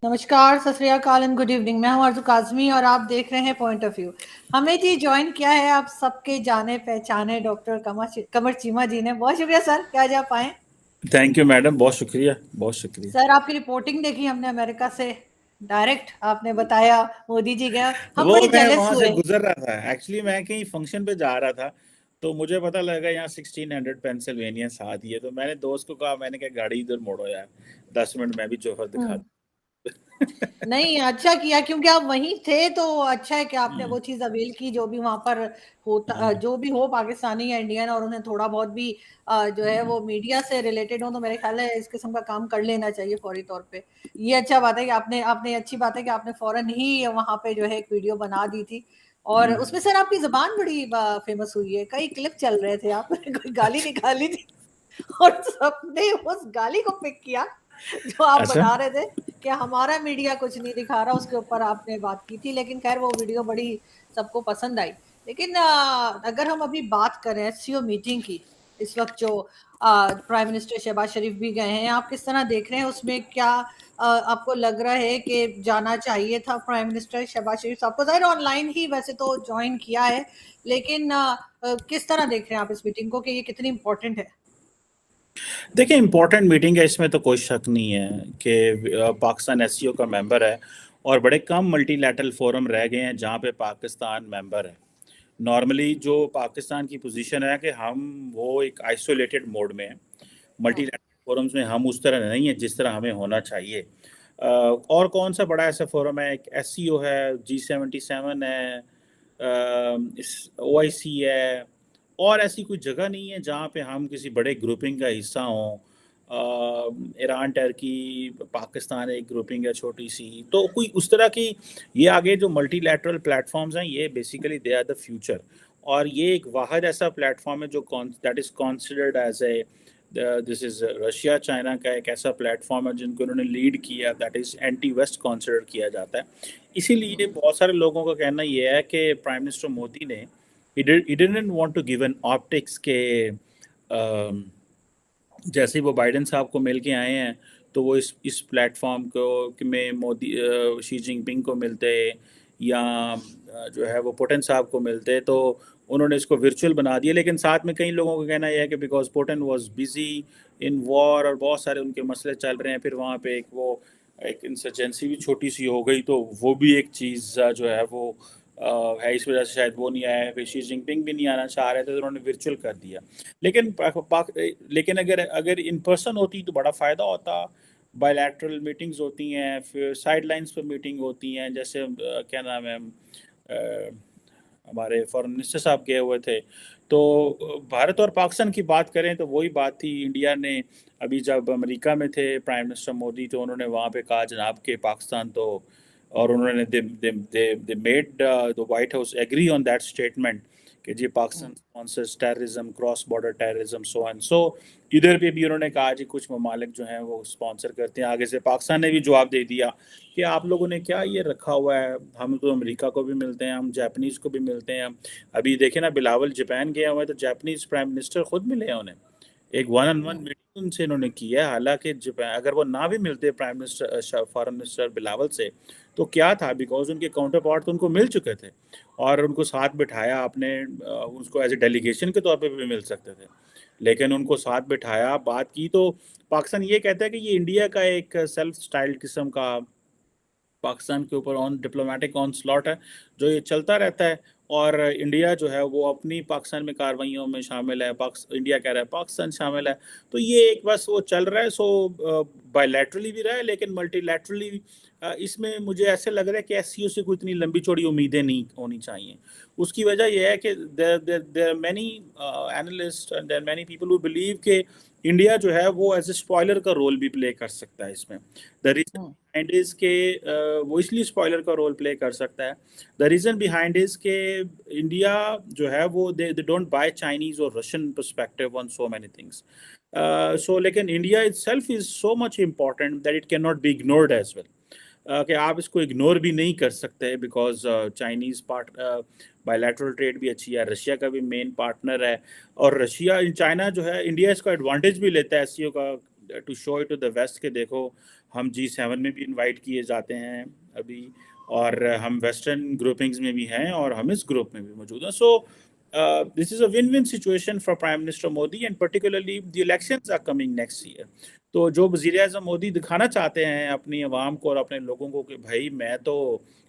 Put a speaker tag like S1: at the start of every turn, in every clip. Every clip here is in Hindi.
S1: नमस्कार, सत श्री अकाल एंड गुड इवनिंग। मैं हूं अर्जु काजमी और आप देख रहे हैं पॉइंट ऑफ व्यू। हमें जी ज्वाइन किया है आप सबके जाने पहचाने डॉक्टर कमर चीमा जी ने। बहुत शुक्रिया सर, क्या जा पाए।
S2: थैंक यू मैडम, बहुत शुक्रिया, बहुत शुक्रिया।
S1: सर आपकी रिपोर्टिंग देखी हमने अमेरिका से डायरेक्ट, आपने बताया मोदी जी गया, हम
S2: वो
S1: बड़े
S2: मैं
S1: जेलस
S2: वहां से
S1: हुए।
S2: गुजर रहा था, एक्चुअली मैं कहीं फंक्शन पे जा रहा था, तो मुझे पता लगा यहाँ 1600 पेंसिल्वेनिया साथ ही है। तो मैंने दोस्त को कहा, मैंने कहा गाड़ी इधर मोड़ो यार, 10 मिनट मैं भी जौहर दिखा
S1: हम्म।
S2: दूं।
S1: नहीं, अच्छा किया क्योंकि आप वहीं थे, तो अच्छा है कि आपने
S2: हम्म,
S1: वो चीज अवेल की जो भी वहां पर होता,
S2: हम्म,
S1: जो भी हो पाकिस्तानी या इंडियन, और उन्हें थोड़ा बहुत भी जो है वो मीडिया से रिलेटेड हो, तो मेरे ख्याल है इस किस्म का काम कर लेना चाहिए फौरी तौर पे। ये अच्छा बात है कि आपने आपने अच्छी बात है कि आपने फौरन ही वहां पे जो है एक वीडियो बना दी थी। और
S2: हम्म।
S1: उसमें सर आपकी जबान बड़ी फेमस हुई है, कई क्लिप चल रहे थे, आपने कोई गाली निकाली थी और सबने उस गाली को पिक किया जो आप
S2: अच्छा।
S1: बता रहे थे कि हमारा मीडिया कुछ नहीं दिखा रहा, उसके ऊपर आपने बात की थी। लेकिन खैर वो वीडियो बड़ी सबको पसंद आई। लेकिन अगर हम अभी बात करें एससीओ मीटिंग की, इस वक्त जो प्राइम मिनिस्टर शहबाज शरीफ भी गए हैं, आप किस तरह देख रहे हैं, उसमें क्या आपको लग रहा है कि जाना चाहिए था प्राइम मिनिस्टर शहबाज शरीफ साहब को? जाहिर ऑनलाइन ही वैसे तो ज्वाइन किया है, लेकिन किस तरह देख रहे हैं आप इस मीटिंग को कि ये कितनी इंपॉर्टेंट है?
S2: देखिए, इम्पोर्टेंट मीटिंग है, इसमें तो कोई शक नहीं है कि पाकिस्तान एससीओ का मेंबर है, और बड़े कम मल्टीलैटरल फोरम रह गए हैं जहाँ पे पाकिस्तान मेंबर है। नॉर्मली जो पाकिस्तान की पोजीशन है कि हम वो एक आइसोलेटेड मोड में है,
S1: हम्म।
S2: मल्टीलैटरल फोरम्स में हम उस तरह नहीं है जिस तरह हमें होना चाहिए। और कौन सा बड़ा ऐसा फोरम है? एक एससीओ है, G77 है, इस OIC है, और ऐसी कोई जगह नहीं है जहाँ पे हम किसी बड़े ग्रुपिंग का हिस्सा हों। ईरान, टर्की, पाकिस्तान एक ग्रुपिंग है छोटी सी, तो कोई उस तरह की। ये आगे जो मल्टीलैटरल प्लेटफॉर्म्स हैं, ये basically they are the future. और ये एक वाहिद ऐसा प्लेटफॉर्म है जो that is considered as a, this is Russia China का एक ऐसा प्लेटफॉर्म है जिनको उन्होंने लीड किया, that is anti west consider किया जाता है। इसीलिए बहुत सारे लोगों का कहना ये है कि प्राइम मिनिस्टर मोदी ने he didn't want to give an optics के जैसे ही वो बाइडेन साहब को मिल के आए हैं, तो वो इस प्लेटफॉर्म को में मोदी शी जिनपिंग को मिलते, या जो है वो पुतिन साहब को मिलते, तो उन्होंने इसको वर्चुअल बना दिया। लेकिन साथ में कई लोगों का कहना यह है कि because Putin was busy in war और बहुत सारे उनके मसले चल रहे हैं, फिर वहाँ पे एक इंसर्जेंसी भी छोटी सी हो गई, तो वो भी एक चीज़ जो है वो है, इस वजह से शायद वो नहीं आया। फिर शी जिनपिंग भी नहीं आना चाह रहे थे, तो उन्होंने वर्चुअल कर दिया। लेकिन लेकिन अगर अगर इन पर्सन होती तो बड़ा फ़ायदा होता। बायलैटरल मीटिंग्स होती हैं, फिर साइड लाइन्स पर मीटिंग होती हैं, जैसे क्या नाम है, हमारे फॉरेन मिनिस्टर साहब गए हुए थे। तो भारत और पाकिस्तान की बात करें तो वही बात थी। इंडिया ने अभी जब अमेरिका में थे प्राइम मिनिस्टर मोदी, तो उन्होंने वहाँ पे कहा जनाब के पाकिस्तान तो, और उन्होंने they made the White House agree on that statement कि जी Pakistan sponsors terrorism, cross border terrorism, so and so. इधर पे भी उन्होंने कहा जी कुछ ममालिक जो हैं वो स्पॉन्सर करते हैं। आगे से पाकिस्तान ने भी जवाब दे दिया कि आप लोगों ने क्या ये रखा हुआ है, हम तो अमेरिका को भी मिलते हैं, हम जापानीज़ को भी मिलते हैं। अभी देखे ना, बिलावल जापान गया हुआ है, तो जापानीज़ प्राइम मिनिस्टर खुद मिले हैं उन्हें, एक वन ऑन वन मीटिंग उनसे इन्होंने की है। हालांकि जापान, अगर वो ना भी मिलते prime minister foreign minister Bilawal से, तो क्या था, बिकॉज उनके काउंटर पार्ट तो उनको मिल चुके थे, और उनको साथ बिठाया आपने, उसको एज ए डेलीगेशन के तौर पे भी मिल सकते थे, लेकिन उनको साथ बिठाया, बात की। तो पाकिस्तान ये कहता है कि ये इंडिया का एक सेल्फ स्टाइल्ड किस्म का पाकिस्तान के ऊपर ऑन डिप्लोमेटिक ऑन स्लॉट है, जो ये चलता रहता है। और इंडिया जो है वो अपनी पाकिस्तान में कार्रवाइयों में शामिल है, इंडिया कह रहा है पाकिस्तान शामिल है। तो ये एक बस वो चल रहा है। सो बायलैटरली भी रहा है, लेकिन मल्टीलैटरली इसमें मुझे ऐसे लग रहा है कि एससीओ से कोई इतनी लंबी चौड़ी उम्मीदें नहीं होनी चाहिए। उसकी वजह यह है कि there many analyst and there many people who believe कि इंडिया जो है वो एज ए स्पॉइलर का रोल भी प्ले कर सकता है इसमें। द रीजन बिहाइंड इज के वो इसलिए स्पॉइलर का रोल प्ले कर सकता है। द रीजन बिहाइंड इज के इंडिया जो है वो दे डोंट बाय चाइनीज और Russian perspective on so many things. So लेकिन India itself is so much important that it can not be ignored as well, कि आप इसको इग्नोर भी नहीं कर सकते, because Chinese part bilateral trade भी अच्छी है, रशिया का भी मेन पार्टनर है। और रशिया चाइना जो है, इंडिया इसका एडवांटेज भी लेता है एससीओ का to show it to the west के देखो हम G7 में भी इनवाइट किए जाते हैं अभी, और हम वेस्टर्न ग्रुपिंग्स में भी हैं और हम इस ग्रुप में भी मौजूद हैं. So this is a win win situation for prime minister Modi, and particularly the elections are coming next year. तो जो वज़ीर आज़म मोदी दिखाना चाहते हैं अपनी आवाम को और अपने लोगों को कि भाई मैं तो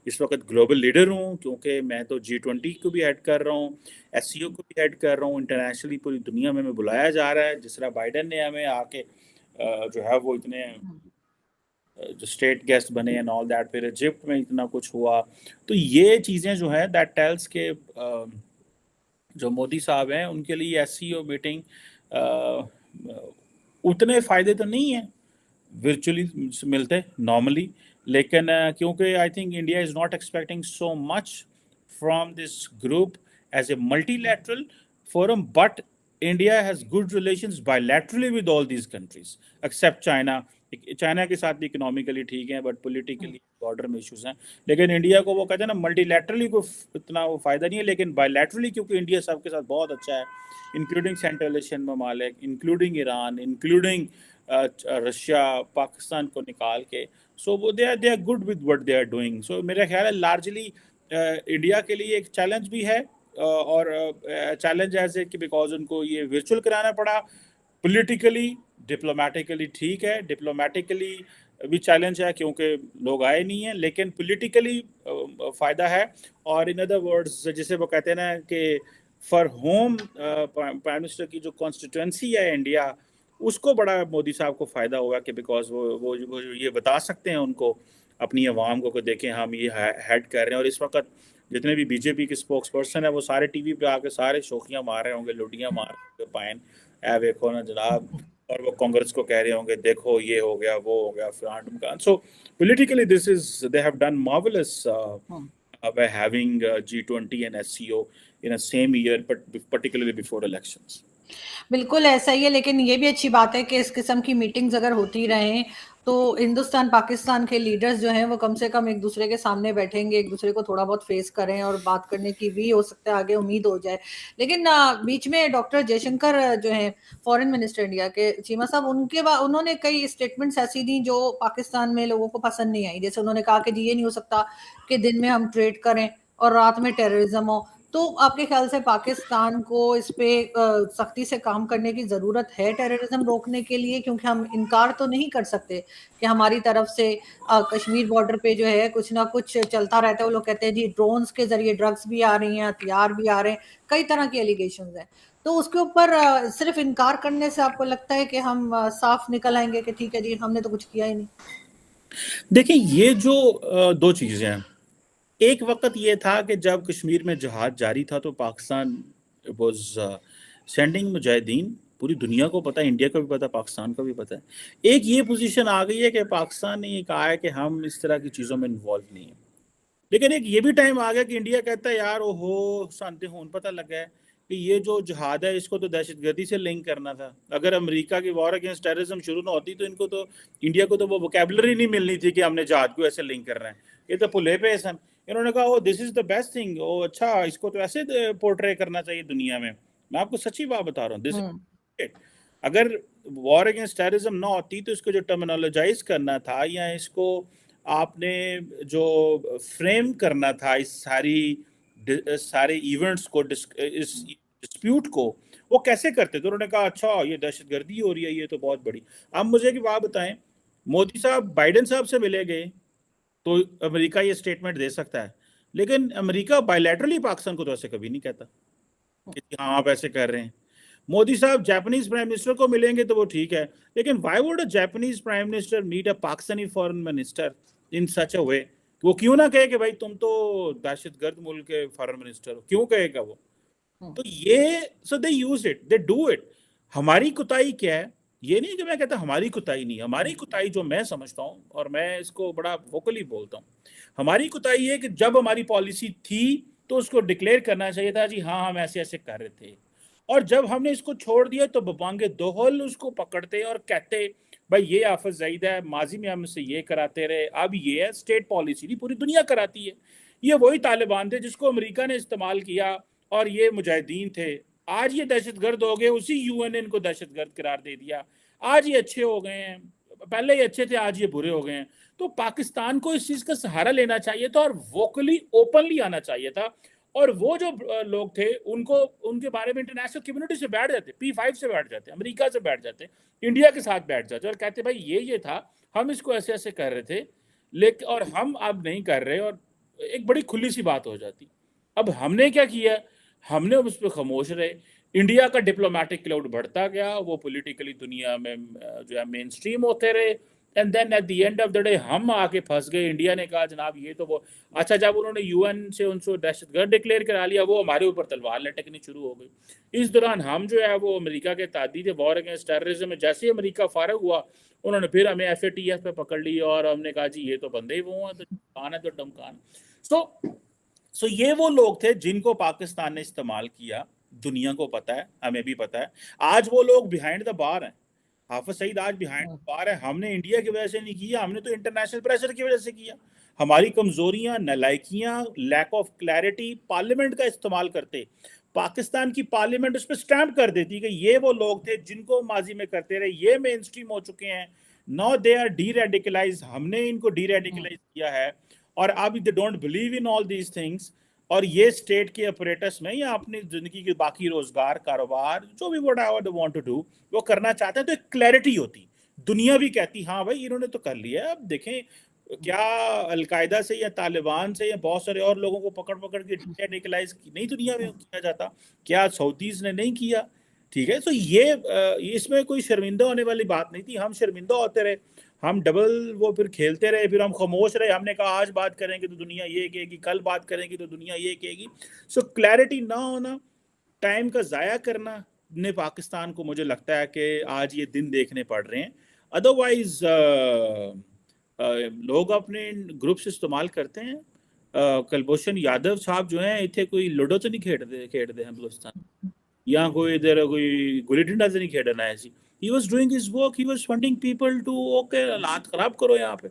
S2: इस वक्त ग्लोबल लीडर हूँ, क्योंकि मैं तो G20 को भी हेड कर रहा हूँ, SCO को भी हेड कर रहा हूँ, इंटरनेशनली पूरी दुनिया में हमें बुलाया जा रहा है. जिस तरह बाइडन ने हमें आके जो है वो इतने जो स्टेट गेस्ट बने एंड ऑल दैट, फिर इजिप्ट में इतना कुछ हुआ. तो ये चीज़ें जो है दैट टेल्स के जो मोदी साहब हैं उनके लिए SCO मीटिंग उतने फ़ायदे तो नहीं है virtually मिलते नॉर्मली, लेकिन क्योंकि I think India is not expecting so much from this group as a multilateral forum, but India has good relations bilaterally with all these countries except China. China के साथ भी इकोनॉमिकली ठीक है, बट पॉलिटिकली बॉर्डर में इश्यूज हैं. लेकिन इंडिया को वो कहते हैं ना मल्टीलैटरली को इतना वो फ़ायदा नहीं है, लेकिन बायलैटरली क्योंकि इंडिया सबके साथ बहुत अच्छा है, इंक्लूडिंग सेंट्रल एशियन ममालिक, including Iran, including Russia, Pakistan को निकाल के. सो वो they are good with what they are doing. So मेरा ख्याल है लार्जली इंडिया के लिए एक चैलेंज भी है, और चैलेंज ऐसे कि बिकॉज उनको ये वर्चुअल कराना पड़ा. पॉलिटिकली डिप्लोमेटिकली ठीक है, डिप्लोमेटिकली भी चैलेंज है क्योंकि लोग आए नहीं हैं, लेकिन पॉलिटिकली फ़ायदा है. और इन अदर वर्ड्स जिसे वो कहते हैं ना कि फॉर होम प्राइम मिनिस्टर की जो कॉन्स्टिट्यूंसी है इंडिया, उसको बड़ा मोदी साहब को फ़ायदा हुआ कि बिकॉज वो ये बता सकते हैं उनको अपनी आवाम को कि देखें हम ये हेड कर रहे हैं. और इस वक्त जितने भी बीजेपी के स्पोक्स पर्सन है वो सारे टीवी पे आके सारे शोखियाँ मार रहे होंगे, लुटियाँ मार रहे होंगे, पाइन ऐ देखो ना जनाब, और वो कांग्रेस को कह रहे होंगे देखो ये हो गया वो हो गया फलान. So politically this is they have done marvellous by having G20 and SCO in a same year, but particularly before elections.
S1: बिल्कुल ऐसा ही है, लेकिन ये भी अच्छी बात है कि इस किस्म की मीटिंग्स अगर होती रहें तो हिंदुस्तान पाकिस्तान के लीडर्स जो हैं वो कम से कम एक दूसरे के सामने बैठेंगे, एक दूसरे को थोड़ा बहुत फेस करें और बात करने की भी हो सकता है आगे उम्मीद हो जाए. लेकिन बीच में डॉक्टर जयशंकर जो हैं फॉरेन मिनिस्टर इंडिया के, चीमा साहब, उन्होंने कई स्टेटमेंट्स ऐसी दी जो पाकिस्तान में लोगों को पसंद नहीं आई. जैसे उन्होंने कहा कि जी ये नहीं हो सकता कि दिन में हम ट्रेड करें और रात में टेररिज्म हो. तो आपके ख्याल से पाकिस्तान को इस पे सख्ती से काम करने की जरूरत है टेररिज्म रोकने के लिए, क्योंकि हम इनकार तो नहीं कर सकते कि हमारी तरफ से कश्मीर बॉर्डर पे जो है कुछ ना कुछ चलता रहता है. वो लोग कहते हैं जी ड्रोन्स के जरिए ड्रग्स भी आ रही हैं, हथियार भी आ रहे हैं, कई तरह की एलिगेशंस हैं. तो उसके ऊपर सिर्फ इनकार करने से आपको लगता है कि हम साफ निकल आएंगे कि ठीक है जी हमने तो कुछ किया ही नहीं?
S2: देखिए ये जो दो चीजें हैं, एक वक्त ये था कि जब कश्मीर में जहाद जारी था तो पाकिस्तान वाज सेंडिंग मुजाहिदीन. पूरी दुनिया को पता है, इंडिया को भी पता है, पाकिस्तान को भी पता है. एक ये पोजीशन आ गई है कि पाकिस्तान ने ये कहा है कि हम इस तरह की चीज़ों में इन्वॉल्व नहीं है. लेकिन एक ये भी टाइम आ गया कि इंडिया कहता है यार ओहो शांति होन पता लगा है कि ये जो जहाद है इसको तो दहशतगर्दी से लिंक करना था. अगर अमेरिका की वॉर अगेंस्ट टेररिज्म शुरू ना होती तो इनको तो इंडिया को तो वो वोकेबलरी नहीं मिलनी थी कि हमने जहाद को ऐसे लिंक कर रहे हैं. ये तो पुले पे सन. इन्होंने कहा oh this is the best thing, oh अच्छा इसको तो ऐसे पोर्ट्रे करना चाहिए दुनिया में. मैं आपको सच्ची बात बता रहा हूँ, दिस अगर वॉर अगेंस्ट टेररिज्म ना होती तो इसको जो टर्मिनोलॉजाइज करना था या इसको आपने जो फ्रेम करना था इस सारे इवेंट्स को, इस डिस्प्यूट को, वो कैसे करते. तो उन्होंने कहा अच्छा ये दहशतगर्दी हो रही है, ये तो बहुत बड़ी. अब मुझे की बात बताएं, मोदी साहब बाइडेन साहब से मिले गए तो अमेरिका ये स्टेटमेंट दे सकता है, लेकिन अमेरिका बायलैटरली पाकिस्तान को तो ऐसे कभी नहीं कहता कि हाँ आप ऐसे कर रहे हैं. मोदी साहब जापानीज प्राइम मिनिस्टर को मिलेंगे तो वो ठीक है, लेकिन why would a Japanese prime minister meet a Pakistani foreign minister in such a way. वो क्यों ना कहे कि भाई तुम तो दहशतगर्द मुल्क के फॉरेन मिनिस्टर हो, क्यों कहेगा वो. तो ये so they use it, they do it. हमारी कुताई क्या है, ये नहीं कि मैं कहता हमारी कुताई नहीं, हमारी कुताई जो मैं समझता हूँ और मैं इसको बड़ा वोकली बोलता हूँ, हमारी कुताई है कि जब हमारी पॉलिसी थी तो उसको डिक्लेयर करना चाहिए था जी हाँ हम ऐसे ऐसे कर रहे थे, और जब हमने इसको छोड़ दिया तो बबांगे दोहल उसको पकड़ते और कहते भाई ये आफत ज़ईद है, माजी में हम इससे ये कराते रहे, अब ये है स्टेट पॉलिसी नहीं पूरी दुनिया कराती है. ये वही तालिबान थे जिसको अमेरिका ने इस्तेमाल किया और ये मुजाहिदीन थे. आज ये दहशतगर्द हो गए, उसी यूएन ने इनको दहशतगर्द करार दे दिया. आज ये अच्छे हो गए हैं, पहले ये अच्छे थे आज ये बुरे हो गए हैं। तो पाकिस्तान को इस चीज का सहारा लेना चाहिए था और वोकली ओपनली आना चाहिए था। और वो जो लोग थे उनको उनके बारे में इंटरनेशनल कम्युनिटी से बैठ जाते, P5 से बैठ जाते, अमेरिका से बैठ जाते, इंडिया के साथ बैठ जाते और कहते भाई ये था, हम इसको ऐसे ऐसे कर रहे थे लेकिन और हम अब नहीं कर रहे, और एक बड़ी खुली सी बात हो जाती। अब हमने क्या किया, हमने उस पर खामोश रहे। इंडिया का डिप्लोमेटिक क्लाउड बढ़ता गया, वो पॉलिटिकली दुनिया में जो है मेन स्ट्रीम होते रहे। And then at the end of the day हम आके फंस गए। इंडिया ने कहा जनाब ये तो वो अच्छा, जब उन्होंने यूएन से उनको दहशतगर्द डिक्लेयर करा लिया, वो हमारे ऊपर तलवार लटकनी शुरू हो गई। इस दौरान हम जो है वो अमेरिका के तादी थे, वॉर अगेंस्ट टेररिज्म में। जैसे ही अमेरिका फारग हुआ, उन्होंने फिर हमें FATF पे पकड़ लिया और हमने कहा जी ये तो बंदे ही वो हैं, तो धमकान है तो धमकान। सो ये वो लोग थे जिनको पाकिस्तान ने इस्तेमाल किया। दुनिया को पता है, हमें भी पता है। आज वो लोग बिहाइंड द बार हैं। हाफिज सईद आज बिहाइंड द बार है। हमने इंडिया की वजह से नहीं किया, हमने तो इंटरनेशनल प्रेशर की वजह से किया। हमारी कमजोरियां, नालायकियां, लैक ऑफ क्लैरिटी, पार्लियामेंट का इस्तेमाल करते। पाकिस्तान की पार्लियामेंट उस पर स्टैंप कर देती कि ये वो लोग थे जिनको माजी में करते रहे, ये मेन स्ट्रीम हो चुके हैं, now they R D radicalise, हमने इनको डी रेडिकलाइज किया है। और अब they don't believe in all these things. और ये स्टेट के ऑपरेटर्स में या अपनी जिंदगी के बाकी रोजगार, कारोबार, जो भी whatever they want to do वो करना चाहते हैं, तो एक क्लैरिटी होती। दुनिया भी कहती हाँ भाई इन्होंने तो कर लिया है। अब देखें क्या अलकायदा से या तालिबान से या बहुत सारे और लोगों को पकड़ पकड़ के डिradicalize नहीं दुनिया में किया जाता, क्या सऊदीज ने नहीं किया? ठीक है, तो ये इसमें कोई शर्मिंदा होने वाली बात नहीं थी। हम शर्मिंदा होते रहे, हम डबल वो फिर खेलते रहे, फिर हम खामोश रहे। हमने कहा आज बात करेंगे तो दुनिया ये कहेगी, कल बात करेंगे तो दुनिया ये कहेगी। सो क्लैरिटी ना होना, टाइम का जाया करना ने पाकिस्तान को, मुझे लगता है कि आज ये दिन देखने पड़ रहे हैं। अदरवाइज लोग अपने ग्रुप्स इस्तेमाल करते हैं। कुलभूषण यादव साहब जो हैं इतने कोई लूडो तो नहीं खेड़ते हैं बलूचिस्तान, या कोई इधर कोई गुल्ली डंडा तो नहीं खेड़ना है जी। He was doing his work, he was funding people to okay हालात खराब करो यहाँ पे।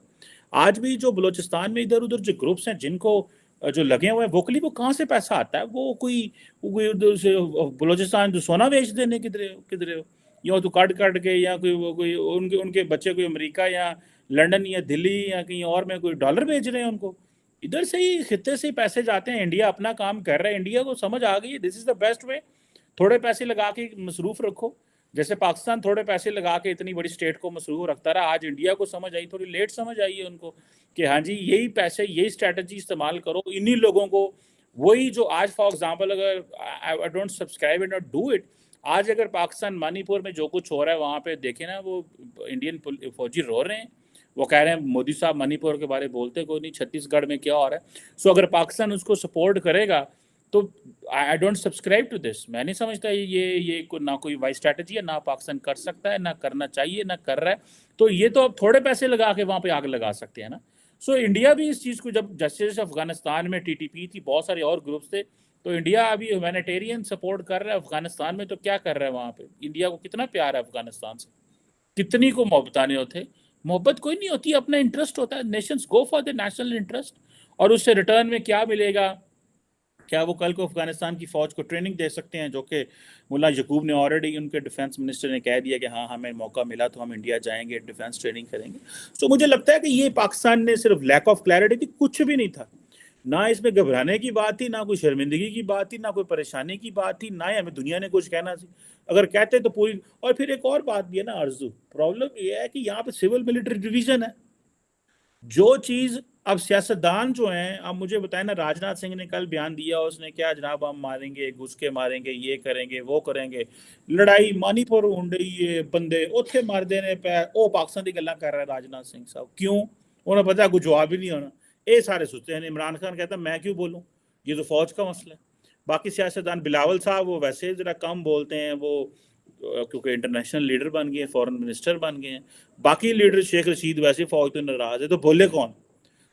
S2: आज भी जो बलूचिस्तान में इधर उधर जो ग्रुप्स हैं जिनको जो लगे हुए हैं वोकली, वो कहाँ से पैसा आता है? वो कोई उधर से बलूचिस्तान जो सोना बेच देने किधरे किधरे या तो काट काट के, या कोई उनके उनके बच्चे कोई अमेरिका या लंदन या दिल्ली या कहीं और में कोई डॉलर भेज रहे हैं उनको। इधर से ही खित्ते से ही पैसे जाते हैं। इंडिया अपना काम कर रहा है, इंडिया को समझ आ गई है this is the best way. थोड़े पैसे लगा के मसरूफ रखो, जैसे पाकिस्तान थोड़े पैसे लगा के इतनी बड़ी स्टेट को मसरूफ रखता रहा। आज इंडिया को समझ आई, थोड़ी लेट समझ आई है उनको कि हाँ जी यही पैसे, यही स्ट्रेटजी इस्तेमाल करो। इन्हीं लोगों को, वही जो आज फॉर एग्जाम्पल अगर आई don't subscribe and not do it, आज अगर पाकिस्तान मणिपुर में जो कुछ हो रहा है वहां पे देखे ना, वो इंडियन फौजी रो रहे हैं। वो कह रहे हैं मोदी साहब मणिपुर के बारे बोलते कोई नहीं, छत्तीसगढ़ में क्या हो रहा है। सो अगर पाकिस्तान उसको सपोर्ट करेगा तो I don't subscribe to this. मैं नहीं समझता ये ना कोई वाइज स्ट्रैटेजी है, ना पाकिस्तान कर सकता है, ना करना चाहिए, ना कर रहा है। तो ये तो अब थोड़े पैसे लगा के वहां पे आग लगा सकते हैं ना। सो इंडिया भी इस चीज को, जब जैसे जैसे अफगानिस्तान में TTP थी, बहुत सारे और ग्रुप्स थे, तो इंडिया अभी ह्यूमैनिटेरियन सपोर्ट कर रहा है अफगानिस्तान में। तो क्या कर रहा है वहां पे? इंडिया को कितना प्यार है अफगानिस्तान से, कितनी को मोहब्बताने होते। मोहब्बत कोई नहीं होती, अपना इंटरेस्ट होता है। Nations go for the national interest, और उससे रिटर्न में क्या मिलेगा? क्या वो कल को अफगानिस्तान की फौज को ट्रेनिंग दे सकते हैं, जो कि मुल्ला यकूब ने ऑलरेडी, उनके डिफेंस मिनिस्टर ने कह दिया कि हाँ हमें मौका मिला तो हम इंडिया जाएंगे, डिफेंस ट्रेनिंग करेंगे। तो मुझे लगता है कि ये पाकिस्तान ने सिर्फ लैक ऑफ क्लैरिटी थी, कुछ भी नहीं था। ना इसमें घबराने की बात थी, ना कोई शर्मिंदगी की बात थी, ना कोई परेशानी की बात थी, ना ही हमें दुनिया ने कुछ कहना थी। अगर कहते तो पूरी। और फिर एक और बात भी है ना आरजू, प्रॉब्लम ये है कि यहाँ पे सिविल मिलिट्री डिवीजन है। जो चीज अब सियासतदान जो हैं, अब मुझे बताए ना, राजनाथ सिंह ने कल बयान दिया, उसने क्या जनाब हम मारेंगे, घुस के मारेंगे, ये करेंगे वो करेंगे, लड़ाई मणिपुर होंडई ये बंदे उथे मार देने पे ओ पाकिस्तान की गल्ला कर रहा है राजनाथ सिंह साहब। क्यों? उन्हें पता कुछ जवाब ही नहीं होना। ये सारे सोचते हैं। इमरान खान कहता मैं क्यों बोलूँ, ये तो फौज का मसला है। बाकी सियासतदान, बिलावल साहब वो वैसे जरा कम बोलते हैं, वो क्योंकि इंटरनेशनल लीडर बन गए, फॉरेन मिनिस्टर बन गए हैं। बाकी लीडर शेख रशीद वैसे फौज तो नाराज है, तो बोले कौन?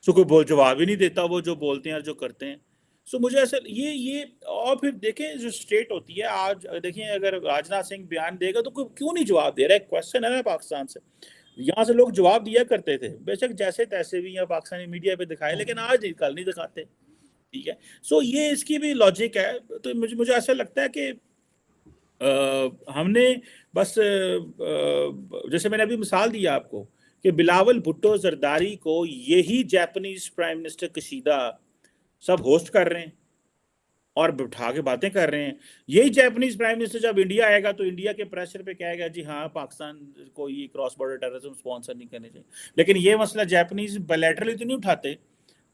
S2: सो कोई बोल जवाब ही नहीं देता, वो जो बोलते हैं और जो करते हैं। सो मुझे ऐसा ये और फिर देखें जो स्टेट होती है आज, देखिए अगर राजनाथ सिंह बयान देगा तो कोई क्यों नहीं जवाब दे रहा है? क्वेश्चन है ना पाकिस्तान से। यहाँ से लोग जवाब दिया करते थे बेशक जैसे तैसे भी, या पाकिस्तानी मीडिया पे दिखाए, लेकिन आज नहीं, कल नहीं दिखाते। ठीक है, सो ये इसकी भी लॉजिक है। तो मुझे मुझे ऐसा लगता है कि हमने बस जैसे मैंने अभी मिसाल दिया आपको कि बिलावल भुट्टो जरदारी को यही जापानीज प्राइम मिनिस्टर कशीदा सब होस्ट कर रहे हैं और बिठा के बातें कर रहे हैं। यही जापानीज प्राइम मिनिस्टर जब इंडिया आएगा तो इंडिया के प्रेशर पे कहेगा जी हाँ पाकिस्तान को ये क्रॉस बॉर्डर टेररिज्म स्पॉन्सर नहीं करने चाहिए। लेकिन ये मसला जापानीज बायलैटरली तो नहीं उठाते,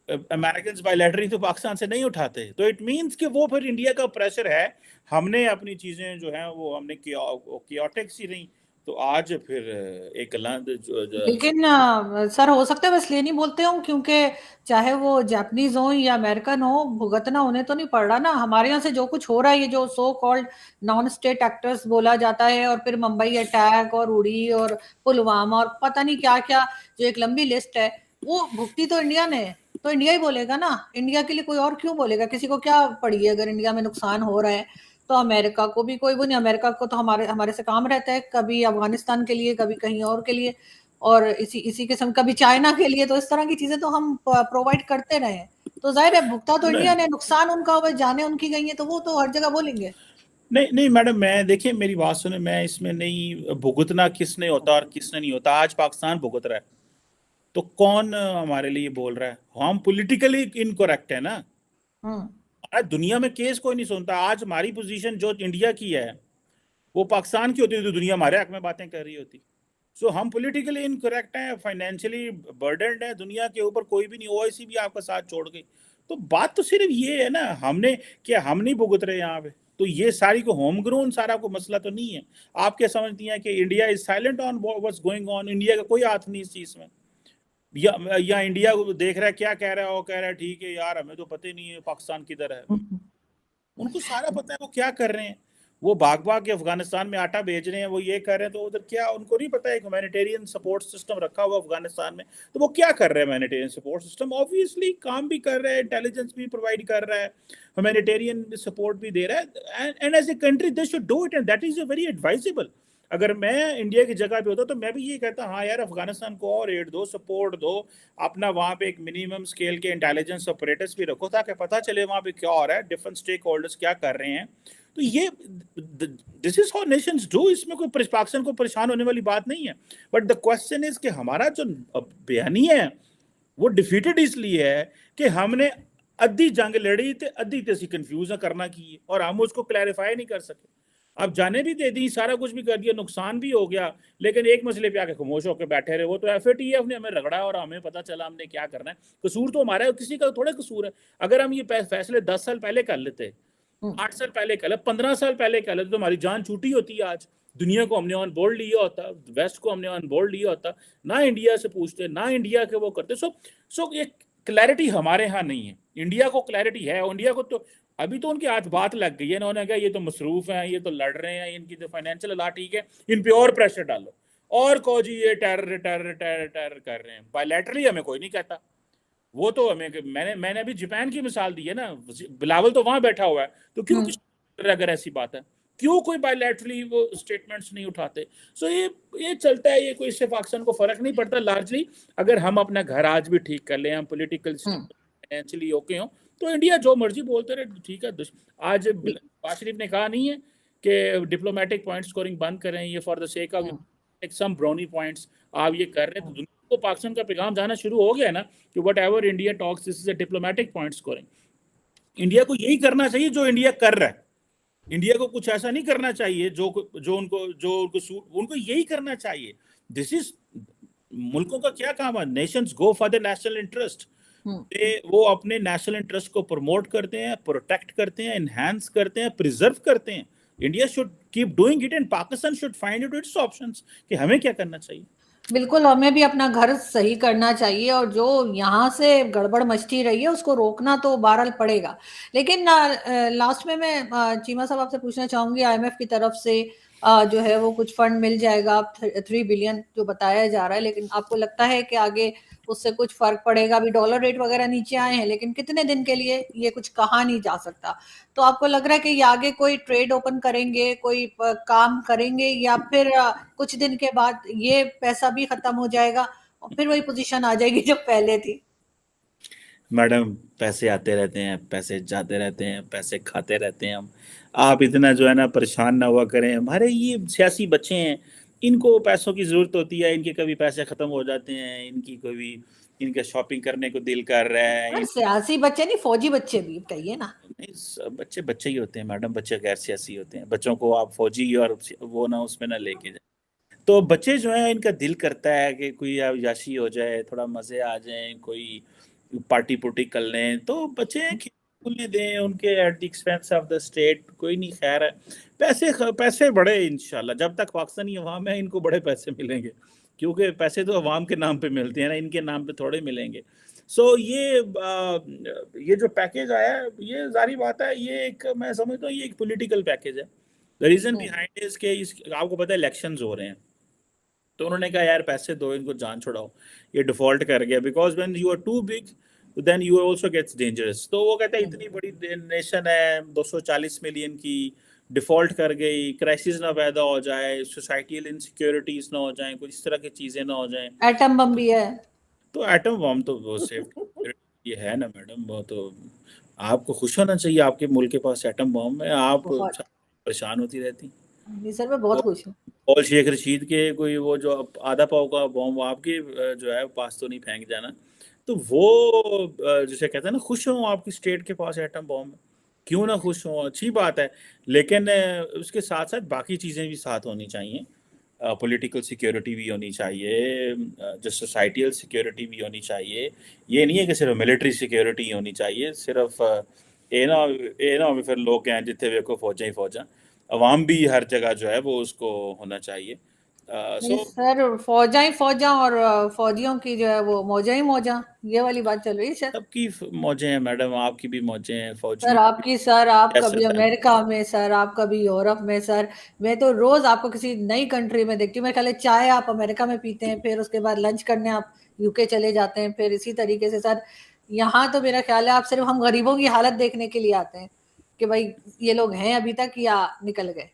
S2: अमेरिकन बायलैटरली तो पाकिस्तान से नहीं उठाते। तो इट मीन्स कि वो फिर इंडिया का प्रेशर है। हमने अपनी चीजें जो है वो हमने कियोटिक सी रही, तो आज फिर एक
S1: लेकिन सर हो सकता है बस इसलिए नहीं बोलते हो क्योंकि चाहे वो जापानीज हो या अमेरिकन हो, भुगतना उन्हें तो नहीं पड़ रहा ना। हमारे यहाँ से जो कुछ हो रहा है, ये जो so called non state actors बोला जाता है, और फिर मुंबई अटैक और उड़ी और पुलवामा और पता नहीं क्या क्या, जो एक लंबी लिस्ट है, वो भुगती तो इंडिया ने। तो इंडिया ही बोलेगा ना, इंडिया के लिए कोई और क्यों बोलेगा? किसी को क्या पड़ी है अगर इंडिया में नुकसान हो रहा है? तो अमेरिका को भी कोई वो नहीं, अमेरिका को तो हमारे हमारे से काम रहता है, कभी अफगानिस्तान के लिए, कभी कहीं और के लिए, और इसी इसी किस्म कभी चाइना के लिए। तो इस तरह की चीजें तो हम प्रोवाइड करते रहे हैं। तो जाहिर है भुगता तो इंडिया ने, नुकसान उनका हुआ, जाने उनकी गई है, तो वो तो हर जगह बोलेंगे।
S2: नहीं नहीं मैडम, मैं देखिए मेरी बात सुने, मैं इसमें नहीं भुगतना किसने होता और किसने नहीं होता। आज पाकिस्तान भुगत रहा है तो कौन हमारे लिए बोल रहा है? हम पॉलिटिकली इनकरेक्ट है ना। आज दुनिया में केस कोई नहीं सुनता। आज हमारी पोजीशन जो इंडिया की है वो पाकिस्तान की होती तो दुनिया हमारे हक में बातें कर रही होती। सो हम पॉलिटिकली इनकरेक्ट हैं, फाइनेंशियली बर्डनड है, दुनिया के ऊपर कोई भी नहीं, ओआईसी भी आपका साथ छोड़ गई। तो बात तो सिर्फ ये है ना, हमने क्या हम नहीं भुगत रहे यहाँ पे? तो ये सारी को होम ग्रोन सारा को मसला तो नहीं है। आप क्या समझती हैं कि India is silent on what's going on? India का कोई हाथ नहीं इस चीज में। या इंडिया को देख रहा है क्या कह रहा है, वो कह रहा है ठीक है यार हमें तो पता ही नहीं है पाकिस्तान किधर है। उनको सारा पता है वो क्या कर रहे हैं। वो भाग भाग के अफगानिस्तान में आटा भेज रहे हैं, वो ये कर रहे हैं, तो उधर क्या उनको नहीं पता है? एक ह्यूमैनिटेरियन सपोर्ट सिस्टम रखा हुआ अफगानिस्तान में, तो वो क्या कर रहे हैं? ह्यूमैनिटेरियन सपोर्ट सिस्टम ऑब्वियसली काम भी कर रहा है, इंटेलिजेंस भी प्रोवाइड कर रहा है, ह्यूमैनिटेरियन सपोर्ट भी दे रहा है, and as a country they should do it, and that is very advisable. अगर मैं इंडिया की जगह पे होता तो मैं भी ये कहता, हाँ यार अफगानिस्तान को और एड दो, सपोर्ट दो, अपना वहां पे एक मिनिमम स्केल के इंटेलिजेंस ऑपरेटर्स भी रखो ताकि पता चले वहां पे क्या हो रहा है, डिफरेंट स्टेक होल्डर्स क्या कर रहे हैं। तो ये this is how Nations do. इसमें कोई पाकिस्तान को परेशान होने वाली बात नहीं है। बट द क्वेश्चन इज कि हमारा जो बयानी है वो डिफीटेड इसलिए है कि हमने अद्धी जंग लड़ी थे, अद्धी तसी कंफ्यूज करना की, और हम उसको क्लैरिफाई नहीं कर सके। अब जाने भी दे दी, सारा कुछ भी कर दिया, नुकसान भी हो गया, लेकिन एक मसले पे आके खामोश होकर बैठे रहे। वो तो एफएटीएफ ने हमें रगड़ा और हमें पता चला हमने क्या करना है। कसूर तो हमारा है, किसी का थोड़ा कसूर है। अगर हम ये फैसले 10 साल पहले कर लेते, 8 साल पहले कर लेते, 15 साल पहले कर लेते, तो हमारी जान छूटी होती। आज दुनिया को हमने ऑन बोर्ड लिया होता, वेस्ट को हमने ऑन बोर्ड लिया होता, ना इंडिया से पूछते, ना इंडिया के वो करते। सो ये क्लैरिटी हमारे यहाँ नहीं है। इंडिया को क्लैरिटी है, इंडिया को तो अभी तो उनकी आज बात लग गई है, इन्होंने कहा ये तो मसरूफ हैं, ये तो लड़ रहे हैं, इनकी तो फाइनेंशियल हालात ठीक है, इन पे और प्रेशर डालो, और कहो जी ये टेरर टेरर टेरर टेरर कर रहे हैं। बायलैटरली हमें कोई नहीं कहता। वो तो हमें, मैंने अभी जापान की मिसाल दी है ना, बिलावल तो वहां बैठा हुआ है, तो क्यों अगर ऐसी बात है क्यों कोई बायलैटरली वो स्टेटमेंट्स नहीं उठाते? सो ये चलता है, ये कोई इससे पाकिस्तान को फर्क नहीं पड़ता लार्जली। अगर हम अपना घर आज भी ठीक कर लें, हम पोलिटिकल फाइनेंशियली ओके हों, तो इंडिया जो मर्जी बोलते रहे, ठीक है। आज नवाज शरीफ ने कहा नहीं है कि डिप्लोमेटिक पॉइंट स्कोरिंग बंद करें, ये for the sake of some brownie points आप ये कर रहे हैं, तो दुनिया को पाकिस्तान का पैगाम जाना शुरू हो गया ना कि what ever India talks this is a diplomatic point scoring. India को यही करना चाहिए जो इंडिया कर रहा है। इंडिया को कुछ ऐसा नहीं करना चाहिए उनको यही करना चाहिए। दिस इज, मुल्कों का क्या काम है? Nations go for the national interest. वो अपने नेशनल इंटरेस्ट को प्रमोट करते हैं, प्रोटेक्ट करते हैं, एनहांस करते हैं, प्रिजर्व करते हैं। India should keep doing it and Pakistan should find it it's options कि हमें क्या करना चाहिए।
S1: बिल्कुल, हमें भी अपना घर सही करना चाहिए, और जो यहाँ से गड़बड़ मचती रही है उसको रोकना तो बहरहाल पड़ेगा। लेकिन लास्ट में मैं चीमा साहब आपसे पूछना चाहूंगी, आईएमएफ की तरफ से जो है वो कुछ फंड मिल जाएगा, 3 बिलियन जो बताया जा रहा है, लेकिन आपको लगता है कि आगे उससे कुछ फर्क पड़ेगा? अभी डॉलर रेट वगैरह नीचे आए हैं, लेकिन कितने दिन के लिए ये कुछ कहा नहीं जा सकता। तो आपको लग रहा है कि ये आगे कोई ट्रेड ओपन करेंगे, कोई काम करेंगे, या फिर कुछ दिन के बाद ये पैसा भी खत्म हो जाएगा और फिर वही पोजीशन आ जाएगी जो पहले थी?
S2: मैडम पैसे आते रहते हैं, पैसे जाते रहते हैं, पैसे खाते रहते हैं हम। आप इतना जो है ना परेशान ना हुआ करें। हमारे ये सियासी बच्चे हैं, इनको पैसों की जरूरत होती है, इनके कभी पैसे खत्म हो जाते हैं, इनकी कभी इनका शॉपिंग करने को दिल कर रहा है।
S1: सर सियासी बच्चे नहीं, फौजी बच्चे भी कहिए ना।
S2: नहीं, सब बच्चे बच्चे ही होते हैं मैडम, बच्चे गैर सियासी होते हैं। बच्चों को आप फौजी और वो ना उसमें ना लेके जाए। तो बच्चे जो है इनका दिल करता है कि कोई याशी हो जाए, थोड़ा मजे आ जाए, कोई पार्टी पुर्टी कर लें, तो बच्चे खुलने दें उनके at the expense of the state, कोई नहीं। खैर है, पैसे पैसे बड़े इंशाल्लाह, जब तक पाकिस्तानी अवाम है इनको बड़े पैसे मिलेंगे, क्योंकि पैसे तो अवाम के नाम पे मिलते हैं ना, इनके नाम पे थोड़े मिलेंगे। सो ये जो पैकेज आया है, ये जारी बात है, ये एक, मैं समझता हूँ ये एक पॉलिटिकल पैकेज है। द रीजन बिहाइंड इज के आपको पता है इलेक्शंस हो रहे हैं, तो उन्होंने कहा यार पैसे दो, इनको जान छुड़ाओ, ये डिफॉल्ट कर गया, because when you are too big then you also gets dangerous. तो वो कहता है इतनी बड़ी नेशन है, 240 मिलियन की, डिफॉल्ट कर गई, क्राइसिस ना पैदा हो जाए, सोसाइटियल इनसिक्योरिटीज ना हो जाए, कुछ इस तरह की चीजें ना हो जाए।
S1: एटम बम भी है।
S2: तो एटम बम तो वो सेफ्टी ये है ना मैडम, वो तो आपको खुश होना चाहिए, आपके मुल्क के पास एटम बम है, आप
S1: बहुत।
S2: परेशान होती रहती।
S1: नहीं सर, मैं बहुत खुश हूँ।
S2: और शेख रशीद के कोई वो जो आधा पाव का बॉम्ब आपके जो है पास तो नहीं फेंक जाना। तो वो जिसे कहते हैं ना, खुश हो आपकी स्टेट के पास एटम बॉम्ब है, क्यों ना खुश हो, अच्छी बात है। लेकिन उसके साथ साथ बाकी चीज़ें भी साथ होनी चाहिए। पॉलिटिकल सिक्योरिटी भी होनी चाहिए, जो सोसाइटियल सिक्योरिटी भी होनी चाहिए। ये नहीं है कि सिर्फ मिलिट्री सिक्योरिटी ही होनी चाहिए, सिर्फ ये ना फिर लोग कहें जितने देखो फौजा ही फौजा। अवाम भी हर जगह जो है वो उसको होना चाहिए।
S1: नहीं
S2: सो
S1: सर, फौजा ही फौजा और फौजियों की जो है वो मौजा ही मौजा, ये वाली बात चल रही है सर।
S2: सबकी मौजें हैं मैडम, आपकी भी मौजें हैं,
S1: सर
S2: फौजियों की भी।
S1: आपकी, सर आप
S2: कैसे
S1: कभी
S2: है?
S1: अमेरिका में, सर आप कभी यूरोप में, सर मैं तो रोज आपको किसी नई कंट्री में देखती हूँ। मेरे ख्याल है चाय आप अमेरिका में पीते हैं, फिर उसके बाद लंच करने आप यूके चले जाते हैं, फिर इसी तरीके से सर यहाँ तो मेरा ख्याल है आप सिर्फ हम गरीबों की हालत देखने के लिए आते हैं कि भाई ये लोग हैं अभी तक या निकल गए।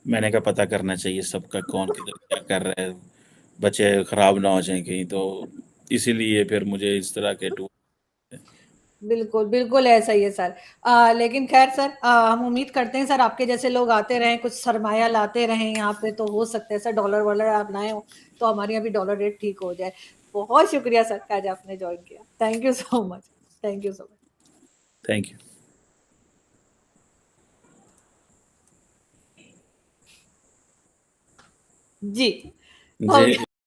S2: मैंने कहा पता करना चाहिए सबका, कौन किधर क्या कर रहा है, बच्चे खराब ना हो जाए कहीं, तो इसीलिए फिर मुझे इस तरह के टूर।
S1: बिल्कुल बिल्कुल ऐसा ही है सर। लेकिन खैर सर, हम उम्मीद करते हैं सर आपके जैसे लोग आते रहें, कुछ सरमाया लाते रहें यहाँ पे, तो हो सकता है सर डॉलर वॉलर आप लाए हो तो हमारे यहाँ भी डॉलर रेट ठीक हो जाए। बहुत शुक्रिया सर आज आपने ज्वाइन किया, thank you so much. Thank you so much.
S2: Thank you.
S1: जी।
S2: जी।
S1: ओके।